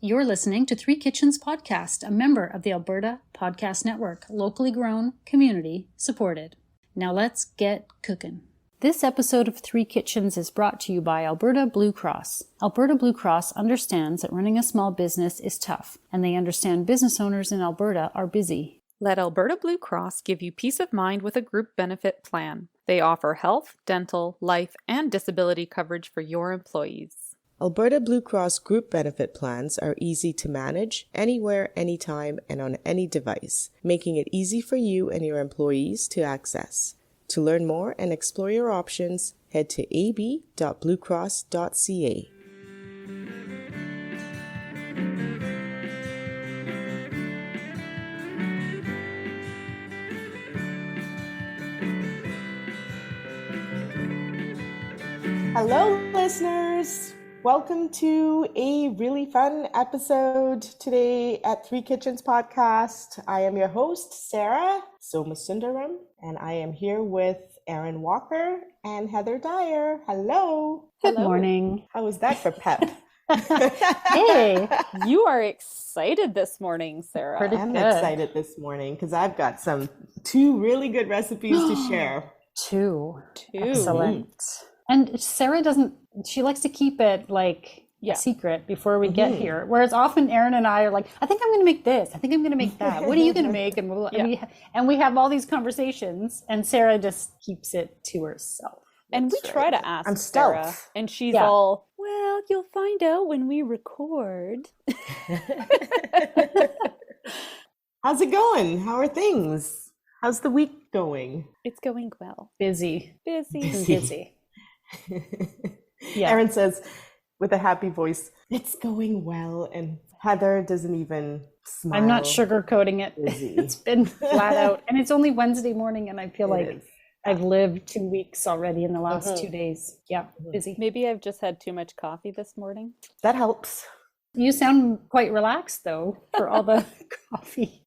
You're listening to Three Kitchens Podcast, a member of the Alberta Podcast Network, locally grown, community supported. Now let's get cooking. This episode of Three Kitchens is brought to you by Alberta Blue Cross. Alberta Blue Cross understands that running a small business is tough, and they understand business owners in Alberta are busy. Let Alberta Blue Cross give you peace of mind with a group benefit plan. They offer health, dental, life, and disability coverage for your employees. Alberta Blue Cross group benefit plans are easy to manage, anywhere, anytime, and on any device, making it easy for you and your employees to access. To learn more and explore your options, head to ab.bluecross.ca. Hello, listeners! Welcome to a really fun episode today at Three Kitchens Podcast. I am your host, Sarah Somasundaram, and I am here with Erin Walker and Heather Dyer. Hello. Good morning. How was that for pep? Hey, You are excited this morning, Sarah. Pretty I'm good. excited this morning because I've got two really good recipes to share. Two. Two. Excellent. And Sarah she likes to keep it like a secret before we get here. Whereas often Erin and I are like, I think I'm going to make this. I think I'm going to make that. What are you going to make? And, we have all these conversations, and Sarah just keeps it to herself. And we try to ask Sarah, and she's all, well, you'll find out when we record. How's it going? How are things? How's the week going? It's going well. Busy. Yeah. Erin says with a happy voice, it's going well. And Heather doesn't even smile. I'm not sugarcoating it. Busy. It's been flat out. And it's only Wednesday morning, and I feel like I've lived 2 weeks already in the last 2 days. Yeah, busy. Maybe I've just had too much coffee this morning. That helps. You sound quite relaxed, though, for all the coffee.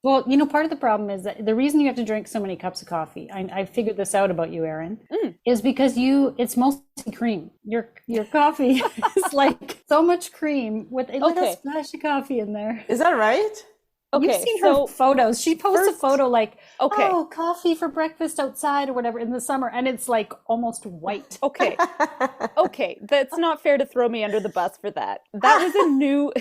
Well, part of the problem is that the reason you have to drink so many cups of coffee, I figured this out about you, Erin, is because it's mostly cream. Your coffee is like so much cream with a little splash of coffee in there. Is that right? Okay, You've seen her photos. She posts a photo like, coffee for breakfast outside or whatever in the summer, and it's like almost white. Okay, that's not fair to throw me under the bus for that. That was a new...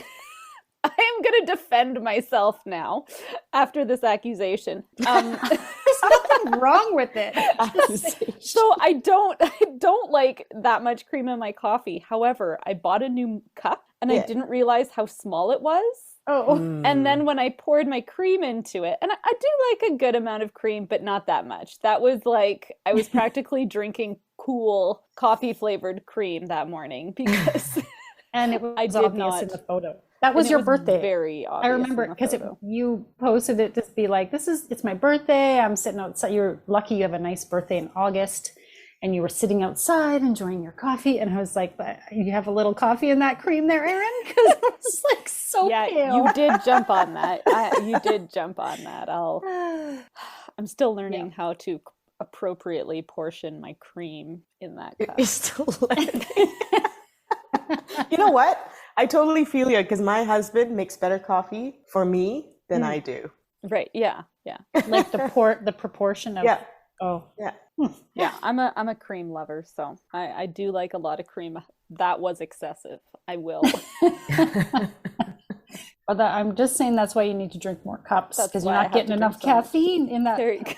I am going to defend myself now after this accusation. There's nothing wrong with it. So I don't like that much cream in my coffee. However, I bought a new cup and I didn't realize how small it was. And then when I poured my cream into it, and I do like a good amount of cream, but not that much. That was like, I was practically drinking cool coffee flavored cream that morning because and it was obvious in the photo. That was your birthday. Very obvious. I remember because you posted it to be like, it's my birthday. I'm sitting outside. You're lucky you have a nice birthday in August, and you were sitting outside enjoying your coffee. And I was like, you have a little coffee in that cream there, Erin? Because it was like so pale. You did jump on that. You did jump on that. I'm still learning how to appropriately portion my cream in that cup. You're still learning. You know what? I totally feel you because my husband makes better coffee for me than I do. Right. Yeah. Like the proportion of. Yeah. I'm a cream lover, so I do like a lot of cream. That was excessive. I will. But I'm just saying that's why you need to drink more cups because you're not getting enough caffeine in that. There you go.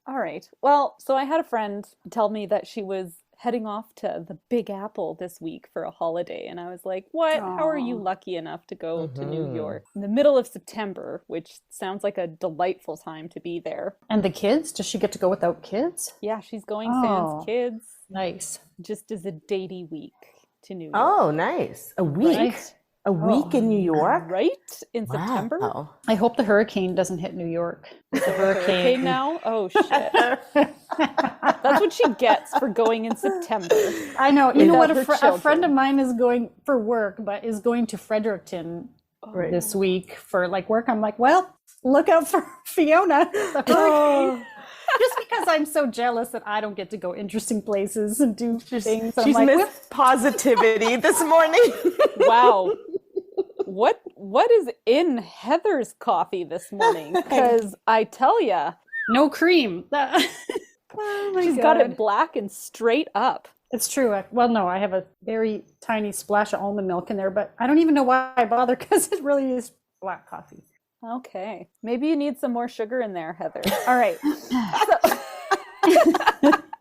All right. Well, so I had a friend tell me that she was heading off to the Big Apple this week for a holiday. And I was like, what? Aww. How are you lucky enough to go to New York in the middle of September, which sounds like a delightful time to be there. And the kids? Does she get to go without kids? Yeah, she's going sans kids. Nice. Just as a datey week to New York. Oh, nice. A week? Right? A week in New York? Right? In September? Wow. I hope the hurricane doesn't hit New York. The hurricane now? Oh, shit. That's what she gets for going in September. I know. You know what? A friend of mine is going for work, but is going to Fredericton this week for work. I'm like, well, look out for Fiona, the hurricane. Just because I'm so jealous that I don't get to go interesting places and do things. She's like, missed positivity this morning. Wow. What is in Heather's coffee this morning? Because I tell ya, no cream. Oh she's got it black and straight up. It's true. Well, no, I have a very tiny splash of almond milk in there, but I don't even know why I bother because it really is black coffee. Okay. Maybe you need some more sugar in there, Heather. All right.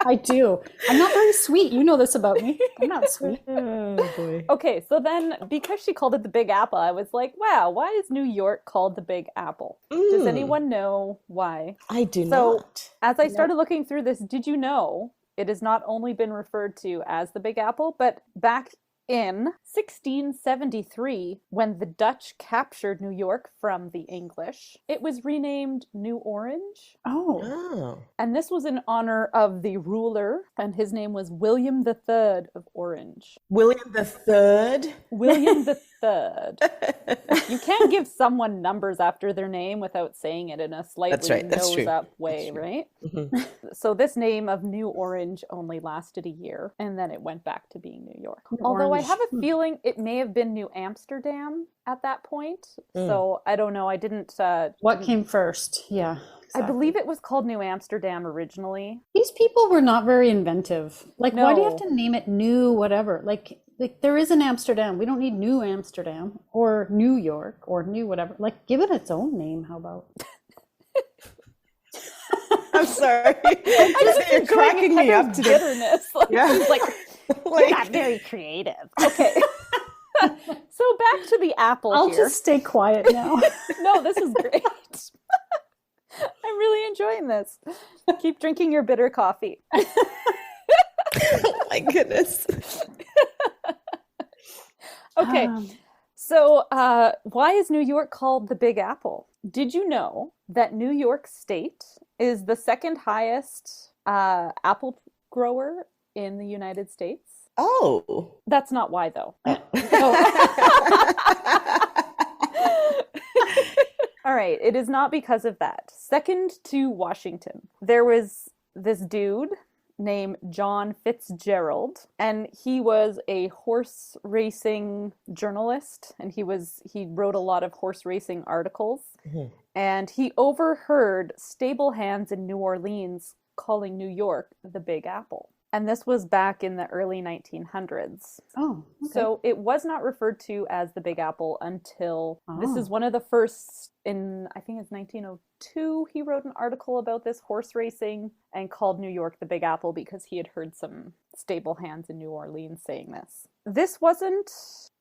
I do. I'm not very sweet. You know this about me. I'm not sweet. Oh, boy. Okay, so then because she called it the Big Apple, I was like, wow, why is New York called the Big Apple? Does anyone know why? I do not. So as I started looking through this, did you know it has not only been referred to as the Big Apple, but back in 1673, when the Dutch captured New York from the English, it was renamed New Orange. Oh. And this was in honor of the ruler, and his name was William III of Orange. William the Third? William III. You can't give someone numbers after their name without saying it in a slightly nose-up way, right? Mm-hmm. So this name of New Orange only lasted a year, and then it went back to being New York. Although I have a feeling it may have been New Amsterdam at that point. So I don't know. I didn't... what came first? Yeah. Exactly. I believe it was called New Amsterdam originally. These people were not very inventive. Like, No. why do you have to name it New whatever? Like there is an Amsterdam. We don't need New Amsterdam or New York or New whatever. Like, give it its own name. How about? I'm sorry. You're cracking me up today. Bitterness. Like, Like, not very creative. Okay. So back to the apple I'll here. just stay quiet now. No, this is great. I'm really enjoying this. Keep drinking your bitter coffee. oh my goodness. Okay. So why is New York called the Big Apple? Did you know that New York State is the second highest apple grower in the United States? Oh. That's not why, though. All right, it is not because of that. Second to Washington, there was this dude named John Fitzgerald, and he was a horse racing journalist, and he wrote a lot of horse racing articles, and he overheard stable hands in New Orleans calling New York the Big Apple. And this was back in the early 1900s. Oh, okay. So it was not referred to as the Big Apple until this is one of the first in, I think it's 1902, he wrote an article about this horse racing and called New York the Big Apple because he had heard some stable hands in New Orleans saying this. This wasn't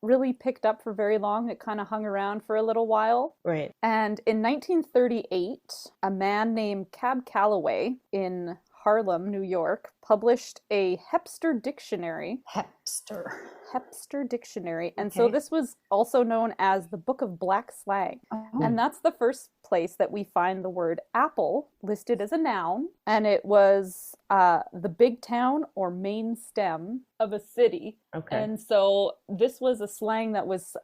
really picked up for very long. It kind of hung around for a little while. Right. And in 1938, a man named Cab Calloway in Harlem, New York, published a Hepster dictionary. Hepster dictionary. And so this was also known as the Book of Black Slang. Oh. And that's the first place that we find the word apple listed as a noun. And it was the big town or main stem of a city. Okay. And so this was a slang that was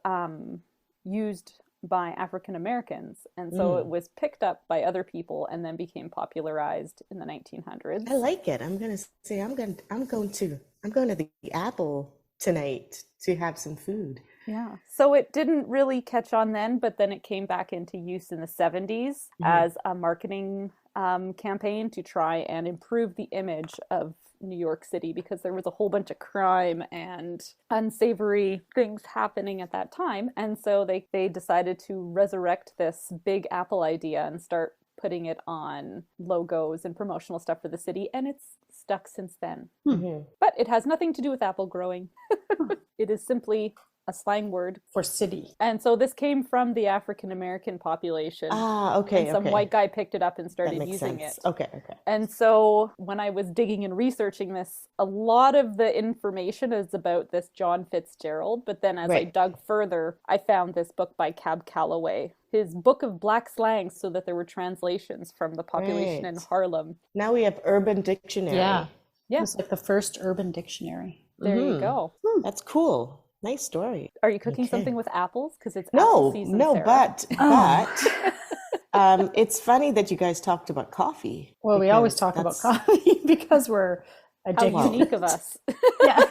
used by African Americans, and so it was picked up by other people and then became popularized in the 1900s. I like it. I'm going to the Apple tonight to have some food. Yeah. So it didn't really catch on then, but then it came back into use in the 70s as a marketing campaign to try and improve the image of New York City, because there was a whole bunch of crime and unsavory things happening at that time. And so they decided to resurrect this Big Apple idea and start putting it on logos and promotional stuff for the city. And it's stuck since then. But it has nothing to do with apple growing. It is simply a slang word for city. And so this came from the African American population. Okay. And some white guy picked it up and started using it. Okay. And so when I was digging and researching this, a lot of the information is about this John Fitzgerald. But then as I dug further, I found this book by Cab Calloway, his Book of Black Slang, so that there were translations from the population in Harlem. Now we have Urban Dictionary. Yeah. It's like the first urban dictionary. There you go. That's cool. Nice story. Are you cooking something with apples? Because it's apple season, no, Sarah. but It's funny that you guys talked about coffee. Well, we always talk about coffee because we're addicted. How unique of us. Yeah.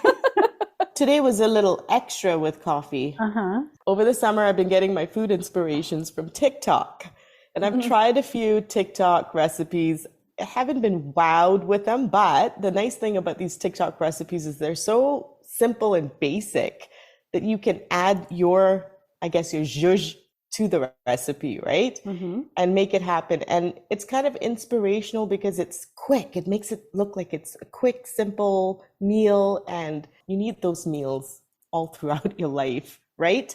Today was a little extra with coffee. Uh-huh. Over the summer, I've been getting my food inspirations from TikTok. And I've tried a few TikTok recipes. I haven't been wowed with them, but the nice thing about these TikTok recipes is they're so simple and basic that you can add your zhuzh to the recipe, right? And make it happen. And it's kind of inspirational because it's quick. It makes it look like it's a quick, simple meal, and you need those meals all throughout your life, right?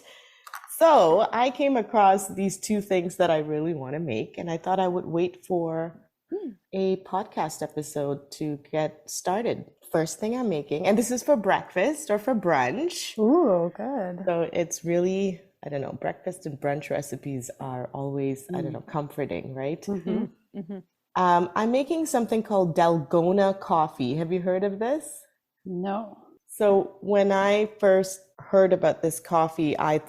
So I came across these two things that I really want to make, and I thought I would wait for a podcast episode to get started. First thing I'm making, and this is for breakfast or for brunch. Ooh, good. So it's really, I don't know, breakfast and brunch recipes are always, I don't know, comforting, right? I'm making something called Dalgona Coffee. Have you heard of this? No. So when I first heard about this coffee, I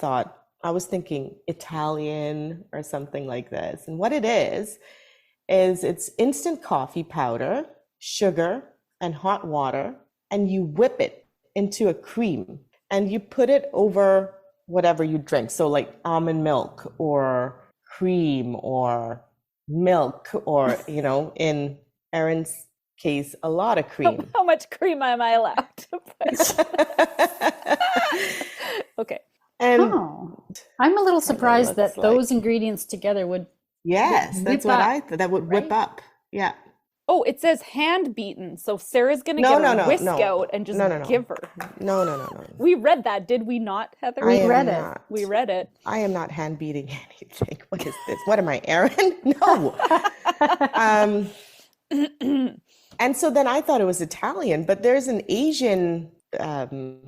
was thinking Italian or something like this. And what it is it's instant coffee powder, sugar, and hot water, and you whip it into a cream and you put it over whatever you drink. So like almond milk or cream or milk or, in Erin's case, a lot of cream. How much cream am I allowed to put? Okay. And I'm a little surprised that those ingredients together would. Yes, that's what I thought. That would whip up. Yeah. Oh, it says hand beaten. So Sarah's going to get a whisk out and just give her. No. We read that, did we not, Heather? We read it. I am not hand beating anything. What is this? What am I, Erin? No. And so then I thought it was Italian, but there's an Asian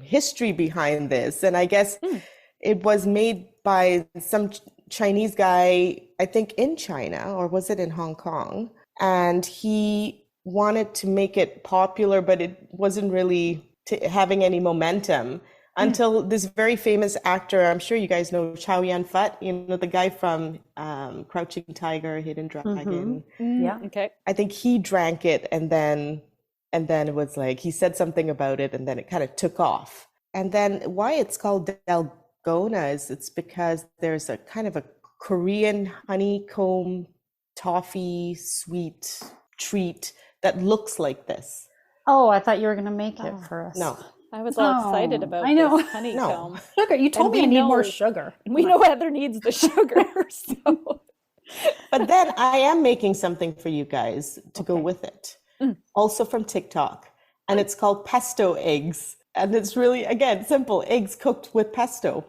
history behind this. And I guess it was made by some Chinese guy, I think in China, or was it in Hong Kong? And he wanted to make it popular, but it wasn't really having any momentum until this very famous actor, I'm sure you guys know Chow Yun-fat, the guy from Crouching Tiger, Hidden Dragon. Yeah. Okay. I think he drank it and then it was like, he said something about it and then it kind of took off. And then why it's called Dalgona is it's because there's a kind of a Korean honeycomb toffee sweet treat that looks like this. Oh, I thought you were going to make it for us. No. I was all excited about this honeycomb. Sugar. You told me I need more sugar. And we know Heather needs the sugar. So. But then I am making something for you guys to go with it. Also from TikTok. And it's called Pesto Eggs. And it's really, again, simple. Eggs cooked with pesto.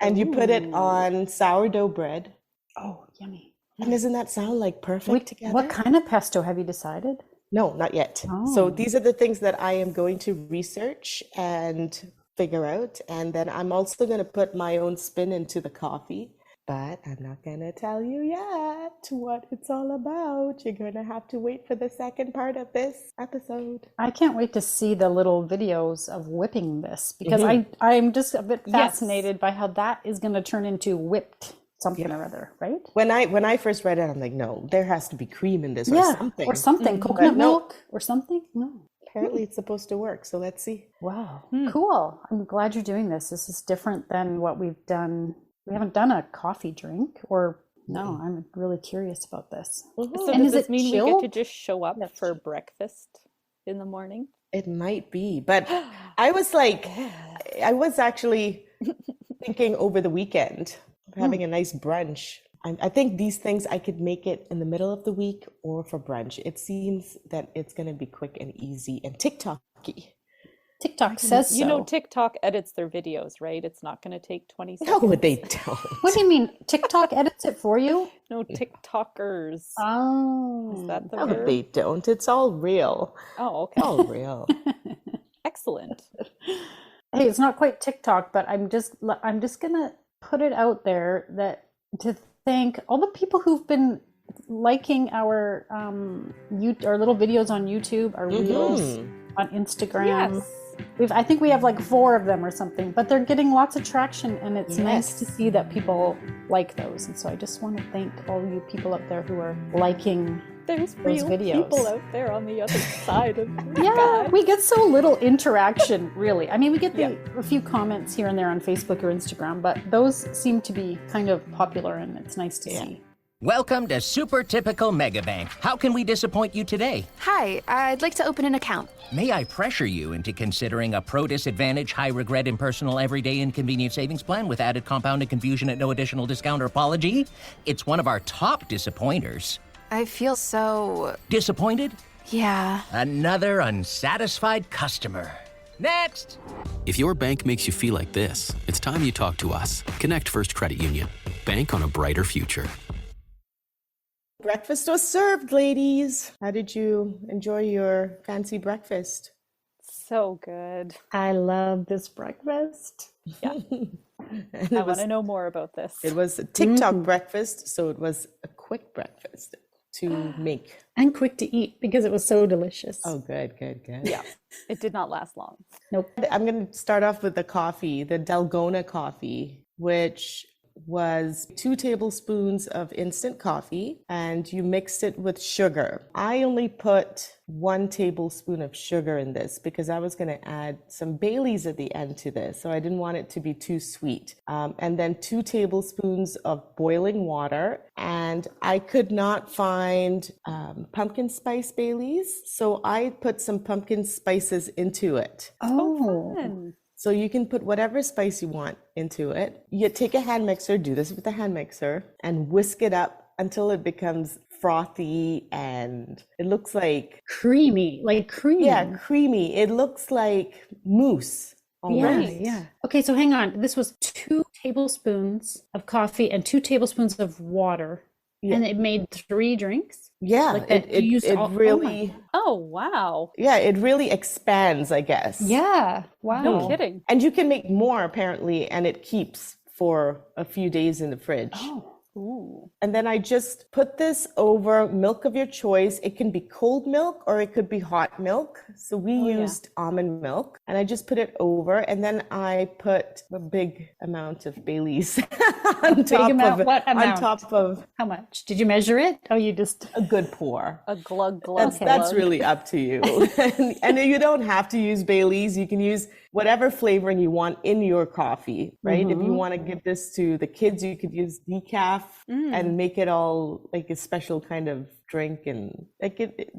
And you put it on sourdough bread. Oh, yummy. And doesn't that sound like perfect together? What kind of pesto have you decided? No, not yet. So these are the things that I am going to research and figure out. And then I'm also going to put my own spin into the coffee. But I'm not going to tell you yet what it's all about. You're going to have to wait for the second part of this episode. I can't wait to see the little videos of whipping this because I'm just a bit fascinated by how that is going to turn into whipped something or other, right? When I first read it, I'm like, no, there has to be cream in this or something. Or something, coconut milk or something. No. Apparently it's supposed to work, so let's see. Wow, cool. I'm glad you're doing this. This is different than what we've done. We haven't done a coffee drink I'm really curious about this. So does this mean we get to just show up for breakfast in the morning? It might be, but I was actually thinking over the weekend of having a nice brunch. I think these things I could make it in the middle of the week or for brunch. It seems that it's going to be quick and easy and TikTok-y. TikTok says so. TikTok edits their videos, right? It's not going to take 20 seconds. No, they don't. What do you mean? TikTok edits it for you? No, TikTokers. Oh. Is that the No, word? they don't. It's all real. Oh, okay. All real. Excellent. Hey, it's not quite TikTok, but I'm just gonna put it out there that to thank all the people who've been liking our little videos on YouTube, our reels on Instagram. Yes. I think we have like 4 of them or something, but they're getting lots of traction, and it's nice to see that people like those. And so I just want to thank all you people out there who are liking There's those real videos. people out there on the other side of the Yeah, we get so little interaction, really. I mean, we get a few comments here and there on Facebook or Instagram, but those seem to be kind of popular, and it's nice to see. Welcome to Super Typical Megabank. How can we disappoint you today? Hi, I'd like to open an account. May I pressure you into considering a pro-disadvantage, high-regret, impersonal, everyday inconvenient savings plan with added compounded confusion at no additional discount or apology? It's one of our top disappointers. I feel so... Disappointed? Yeah. Another unsatisfied customer. Next! If your bank makes you feel like this, it's time you talk to us. Connect First Credit Union. Bank on a brighter future. Breakfast was served, ladies. How did you enjoy your fancy breakfast? So good. I love this breakfast. Yeah. I want to know more about this. It was a TikTok breakfast, so it was a quick breakfast to make. And quick to eat because it was so delicious. Oh, good. Yeah, it did not last long. Nope. I'm going to start off with the coffee, the Dalgona coffee, which was 2 tablespoons of instant coffee, and you mixed it with sugar. I only put 1 tablespoon of sugar in this because I was going to add some Baileys at the end to this, so I didn't want it to be too sweet. And then 2 tablespoons of boiling water, and I could not find pumpkin spice Baileys, so I put some pumpkin spices into it. Oh, Fun. So you can put whatever spice you want into it. You take a hand mixer, do this with a hand mixer, and whisk it up until it becomes frothy and it looks like creamy, like cream. Yeah, creamy. It looks like mousse already. Yeah. Okay, so hang on. This was 2 tablespoons of coffee and 2 tablespoons of water. Yeah. And it made 3 drinks? Yeah, like that. it really... Oh, wow. Yeah, it really expands, I guess. Yeah, wow. No kidding. And you can make more, apparently, and it keeps for a few days in the fridge. Oh. Ooh. And then I just put this over milk of your choice. It can be cold milk or it could be hot milk. So we used almond milk, and I just put it over, and then I put a big amount of Baileys on top of how much? Did you measure it? Oh, you just a good pour. A glug glug. That's really up to you. and you don't have to use Baileys. You can use whatever flavoring you want in your coffee, right? If you want to give this to the kids, you could use decaf and make it all like a special kind of drink, and like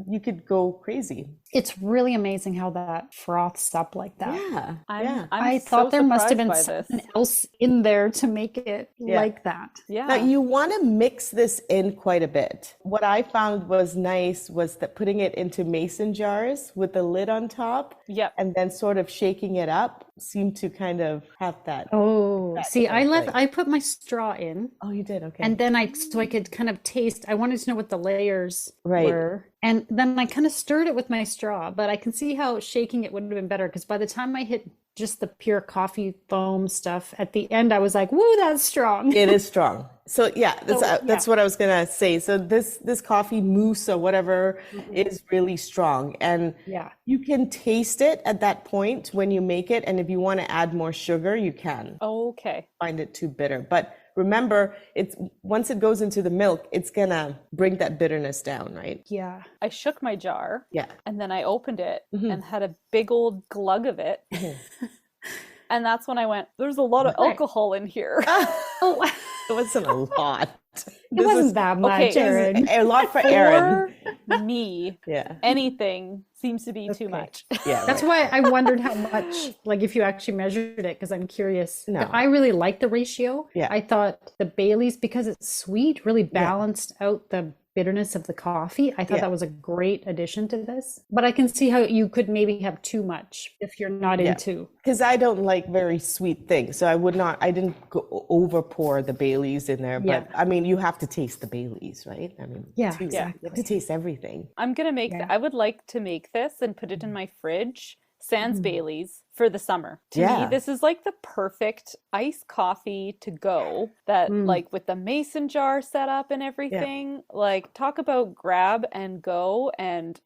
you could go crazy. It's really amazing how that froths up like that. Yeah. I thought there must have been something else in there to make it like that. Yeah. Now you want to mix this in quite a bit. What I found was nice was that putting it into mason jars with the lid on top, and then sort of shaking it up seemed to kind of have that. I put my straw in. Oh, you did? Okay. And then I could kind of taste. I wanted to know what the layers were. And then I kind of stirred it with my straw, but I can see how shaking it would have been better, because by the time I hit just the pure coffee foam stuff at the end, I was like, woo, that's strong. It is strong. So that's what I was gonna say. So this coffee mousse or whatever is really strong, and you can taste it at that point when you make it. And if you want to add more sugar, you can. Okay. Find it too bitter, but remember, it's once it goes into the milk, it's gonna bring that bitterness down, right? Yeah. I shook my jar. Yeah. And then I opened it and had a big old glug of it. And that's when I went, there's a lot of alcohol in here. It wasn't a lot. It wasn't that much, Erin. A lot for Erin. For me, anything seems to be too much. Yeah, that's why I wondered how much, like if you actually measured it, because I'm curious. No. I really like the ratio. Yeah. I thought the Baileys, because it's sweet, really balanced out the bitterness of the coffee. I thought that was a great addition to this. But I can see how you could maybe have too much if you're not into. Because I don't like very sweet things. So I didn't go over pour the Baileys in there. But I mean, you have to taste the Baileys, right? I mean, you have to taste everything. I'm going to make, I would like to make this and put it in my fridge, sans Baileys, for the summer. To me, this is like the perfect iced coffee to go, that like with the mason jar set up and everything, like talk about grab and go and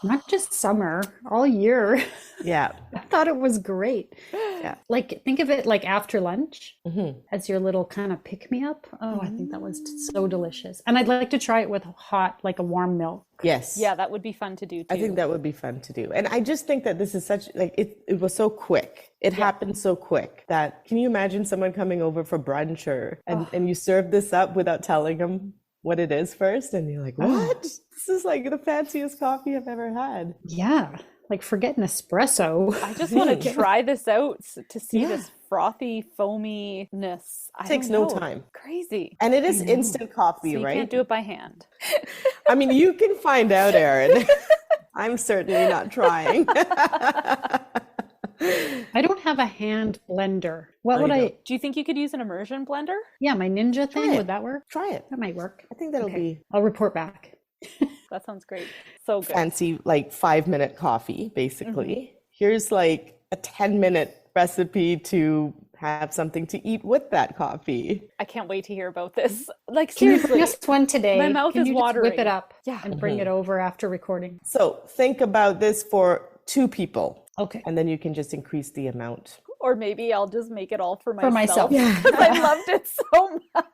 Not just summer, all year. Yeah. I thought it was great. Yeah. Like, think of it like after lunch Mm-hmm. as your little kind of pick-me-up. Oh, I think that was so delicious. And I'd like to try it with hot, like a warm milk. Yes. Yeah, that would be fun to do too. I think that would be fun to do. And I just think that this is such, like, it was so quick. It happened so quick that, can you imagine someone coming over for brunch and you serve this up without telling them what it is first? And you're like, what? This is like the fanciest coffee I've ever had. Yeah. Like, forget an espresso. I just want to try this out to see this frothy foamy-ness. Takes no time. Crazy. And it is instant coffee, So you right? can't do it by hand. I mean, you can find out, Erin. I'm certainly not trying. I don't have a hand blender. What would I? Do you think you could use an immersion blender? Yeah, my Ninja thing, it. would that work? Try it. That might work. I think that'll be I'll report back. That sounds great. So good. fancy, like 5-minute coffee, basically. Here's like a 10-minute recipe to have something to eat with that coffee. I can't wait to hear about this. Like, Can you seriously. bring us one today? My mouth Can is you just watering. whip it up Yeah. and bring it over after recording? So think about this for 2 people, Okay. and then you can just increase the amount. Or maybe I'll just make it all for For myself. myself. Because I loved it so much.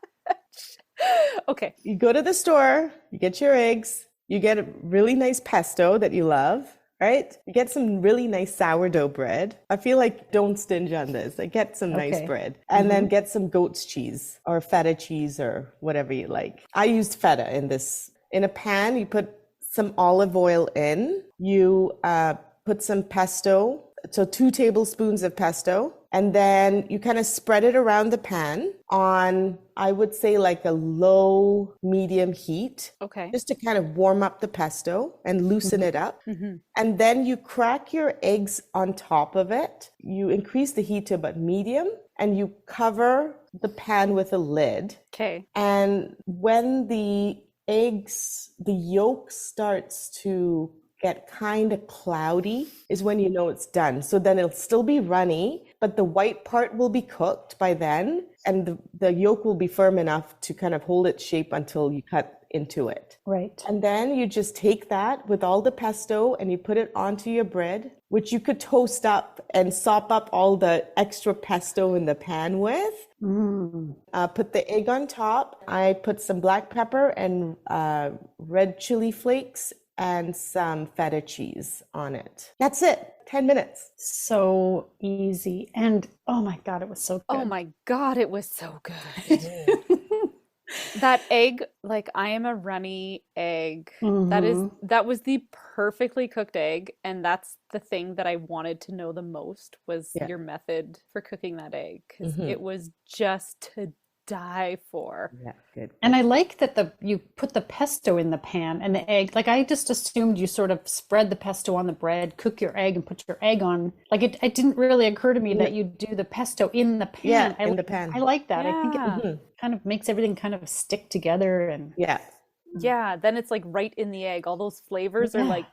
Okay. You go to the store, you get your eggs, you get a really nice pesto that you love, right? You get some really nice sourdough bread. I feel like don't stinge on this. Like, get some nice Okay. bread, and then get some goat's cheese or feta cheese or whatever you like. I used feta in this. In a pan, you put some olive oil in. You put some pesto, so 2 tablespoons of pesto, and then you kind of spread it around the pan on, I would say, like a low medium heat, Okay. just to kind of warm up the pesto and loosen it up. And then you crack your eggs on top of it. You increase the heat to about medium, and you cover the pan with a lid. Okay. And when the yolk starts to get kind of cloudy is when you know it's done. So then it'll still be runny, but the white part will be cooked by then, and the yolk will be firm enough to kind of hold its shape until you cut into it. Right. And then you just take that with all the pesto and you put it onto your bread, which you could toast up and sop up all the extra pesto in the pan with. Put the egg on top. I put some black pepper and red chili flakes and some feta cheese on it. That's it. 10 minutes. So easy. And oh my God, it was so good. Oh my God, it was so good. That egg, like, I am a runny egg. That was the perfectly cooked egg, and that's the thing that I wanted to know the most was your method for cooking that egg, because it was just to die for. Yeah, good. And I like that you put the pesto in the pan and the egg. Like, I just assumed you sort of spread the pesto on the bread, cook your egg, and put your egg on. Like, it didn't really occur to me that you do the pesto in the pan. Yeah, in the pan. I like that. I think Yeah. it kind of makes everything kind of stick together. And Yeah, then it's like right in the egg. All those flavors are like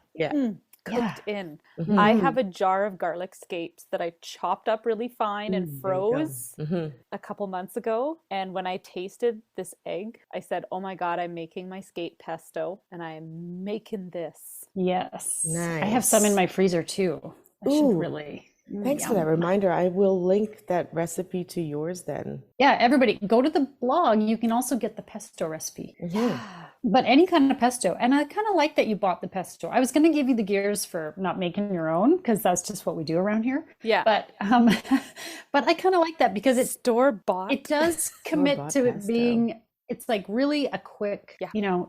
cooked in. I have a jar of garlic scapes that I chopped up really fine and froze a couple months ago. And when I tasted this egg, I said, oh my God, I'm making my scape pesto and I am making this. Yes. Nice. I have some in my freezer too. I should really. Thanks for that reminder. I will link that recipe to yours then. Yeah, everybody go to the blog. You can also get the pesto recipe. But any kind of pesto. And I kind of like that you bought the pesto. I was going to give you the gears for not making your own, because that's just what we do around here. Yeah. But I kind of like that because it's Store-bought. it does commit Store-bought to it pesto. being, it's like really a quick,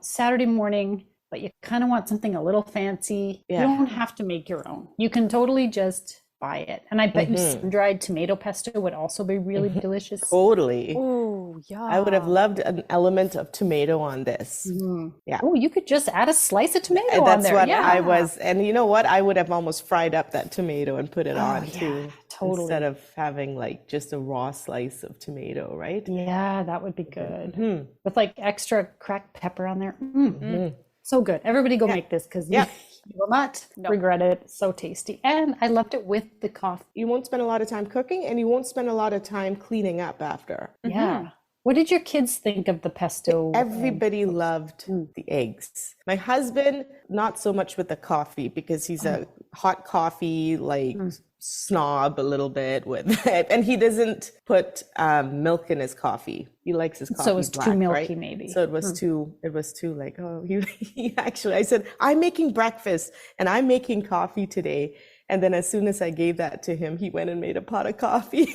Saturday morning, but you kind of want something a little fancy. Yeah. You don't have to make your own. You can totally just buy it. And I bet you sun-dried tomato pesto would also be really delicious. Totally. Oh, yeah. I would have loved an element of tomato on this. Yeah. Oh, you could just add a slice of tomato And on that's there. what Yeah. I was. And you know what? I would have almost fried up that tomato and put it on too. totally. Instead of having like just a raw slice of tomato, right? Yeah, that would be good. With like extra cracked pepper on there. So good. Everybody go make this because you will not regret it. So tasty. And I loved it with the coffee. You won't spend a lot of time cooking and you won't spend a lot of time cleaning up after. Yeah. What did your kids think of the pesto? Everybody loved the eggs. My husband, not so much with the coffee because he's a hot coffee snob a little bit with it, and he doesn't put milk in his coffee. He likes his coffee so it was black, too milky, right? maybe. So it was too like, oh, he actually, I said, I'm making breakfast and I'm making coffee today. And then as soon as I gave that to him, he went and made a pot of coffee.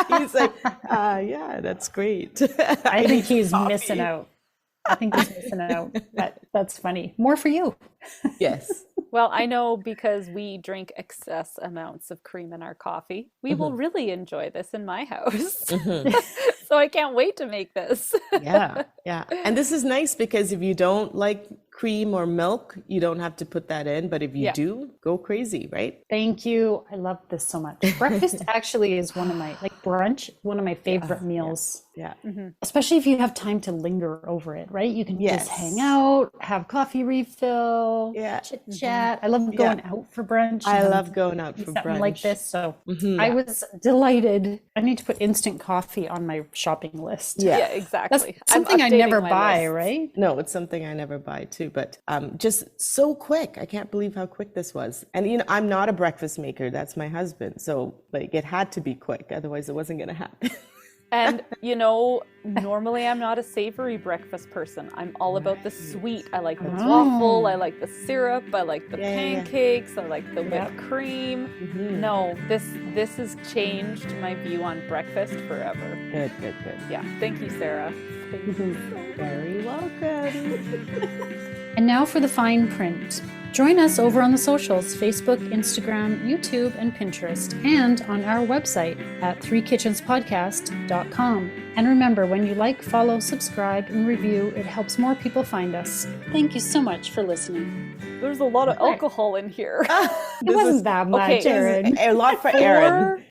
He's like, yeah, that's great. I think he's missing out. I think he's missing out. That's funny. More for you. Yes. Well, I know because we drink excess amounts of cream in our coffee. We will really enjoy this in my house. So I can't wait to make this. Yeah. And this is nice because if you don't like cream or milk, you don't have to put that in. But if you do, go crazy, right? Thank you. I love this so much. Breakfast actually is one of my, brunch, one of my favorite meals. Yeah. Especially if you have time to linger over it, right? You can just hang out, have coffee refill, chit chat. I love going out for brunch. I love going out for something brunch. like this. So I was delighted. I need to put instant coffee on my shopping list. Yeah, exactly. That's something I never buy, right? No, it's something I never buy too, but just so quick. I can't believe how quick this was. And I'm not a breakfast maker. That's my husband. So it had to be quick. Otherwise it wasn't going to happen. And, normally I'm not a savory breakfast person. I'm all about the sweet. I like the waffle. I like the syrup. I like the pancakes. I like the whipped cream. No, this has changed my view on breakfast forever. Good. Yeah. Thank you, Sarah. Thank you. Very welcome. And now for the fine print. Join us over on the socials, Facebook, Instagram, YouTube, and Pinterest, and on our website at threekitchenspodcast.com. And remember, when you like, follow, subscribe, and review, it helps more people find us. Thank you so much for listening. There's a lot of alcohol in here. It wasn't that much, Erin. A lot for Erin.